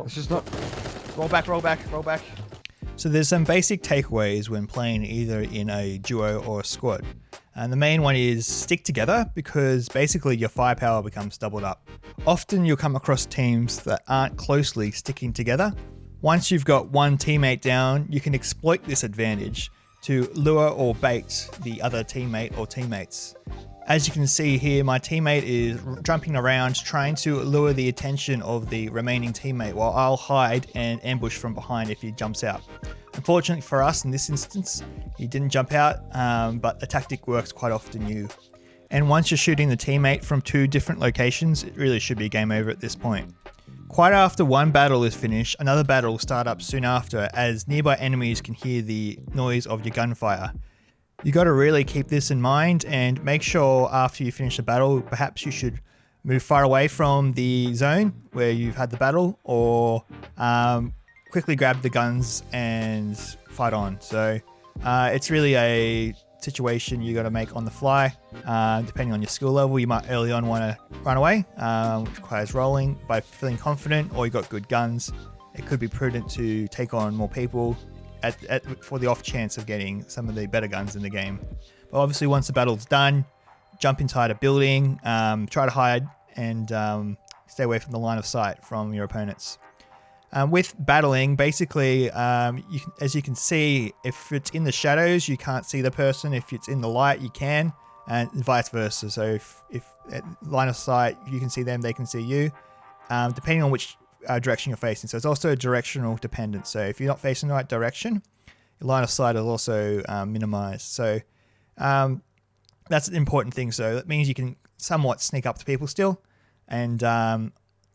It's just not. Roll back, roll back, roll back. So there's some basic takeaways when playing either in a duo or a squad. And the main one is stick together, because basically your firepower becomes doubled up. Often you'll come across teams that aren't closely sticking together. Once you've got one teammate down, you can exploit this advantage to lure or bait the other teammate or teammates. As you can see here, my teammate is jumping around trying to lure the attention of the remaining teammate, while I'll hide and ambush from behind if he jumps out. Unfortunately for us in this instance, he didn't jump out, but the tactic works quite often you. And once you're shooting the teammate from two different locations, it really should be game over at this point. Quite after one battle is finished, another battle will start up soon after, as nearby enemies can hear the noise of your gunfire. You got to really keep this in mind and make sure after you finish the battle, perhaps you should move far away from the zone where you've had the battle, or quickly grab the guns and fight on. So it's really a situation you got to make on the fly. Depending on your skill level, you might early on want to run away, which requires rolling. By feeling confident or you got good guns, it could be prudent to take on more people for the off chance of getting some of the better guns in the game. But obviously once the battle's done, jump inside a building, try to hide, and stay away from the line of sight from your opponents. With battling, basically, as you can see, if it's in the shadows, you can't see the person. If it's in the light, you can, and vice versa. So if at line of sight, you can see them, they can see you, depending on which direction you're facing. So it's also directional dependent. So if you're not facing the right direction, your line of sight is also minimized. So that's an important thing. So that means you can somewhat sneak up to people still, and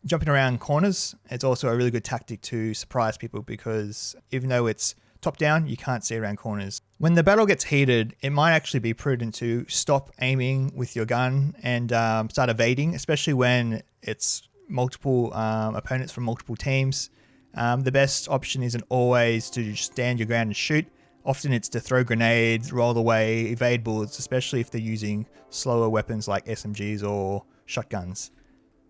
jumping around corners, it's also a really good tactic to surprise people, because even though it's top down, you can't see around corners. When the battle gets heated, it might actually be prudent to stop aiming with your gun and start evading, especially when it's multiple opponents from multiple teams. The best option isn't always to just stand your ground and shoot. Often it's to throw grenades, roll away, evade bullets, especially if they're using slower weapons like SMGs or shotguns.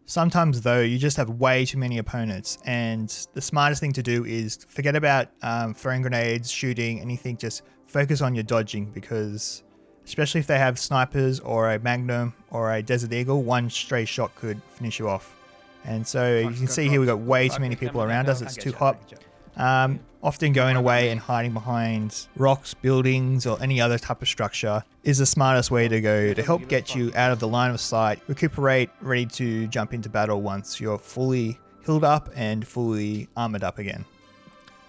Sometimes though, you just have way too many opponents, and the smartest thing to do is forget about throwing grenades, shooting, anything. Just focus on your dodging, because especially if they have snipers or a Magnum or a Desert Eagle, one stray shot could finish you off. And so you can see here we've got way too many people around us. It's too hot. Often going away and hiding behind rocks, buildings, or any other type of structure is the smartest way to go to help get you out of the line of sight, recuperate, ready to jump into battle once you're fully healed up and fully armored up again.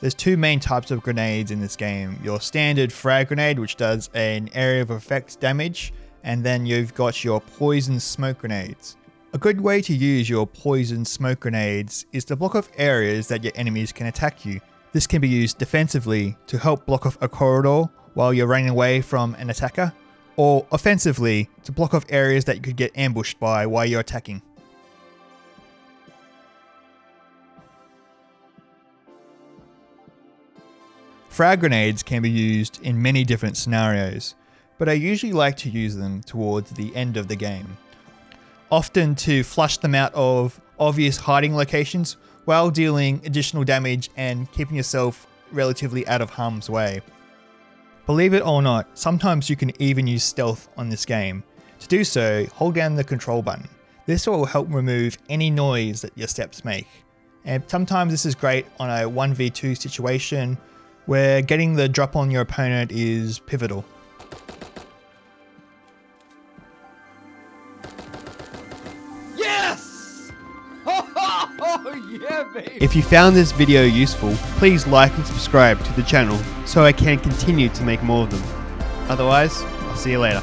There's two main types of grenades in this game. Your standard frag grenade, which does an area of effect damage, and then you've got your poison smoke grenades. A good way to use your poison smoke grenades is to block off areas that your enemies can attack you. This can be used defensively to help block off a corridor while you're running away from an attacker, or offensively to block off areas that you could get ambushed by while you're attacking. Frag grenades can be used in many different scenarios, but I usually like to use them towards the end of the game. Often to flush them out of obvious hiding locations while dealing additional damage and keeping yourself relatively out of harm's way. Believe it or not, sometimes you can even use stealth on this game. To do so, hold down the control button. This will help remove any noise that your steps make. And sometimes this is great on a 1v2 situation where getting the drop on your opponent is pivotal. Yeah, baby. If you found this video useful, please like and subscribe to the channel so I can continue to make more of them. Otherwise, I'll see you later.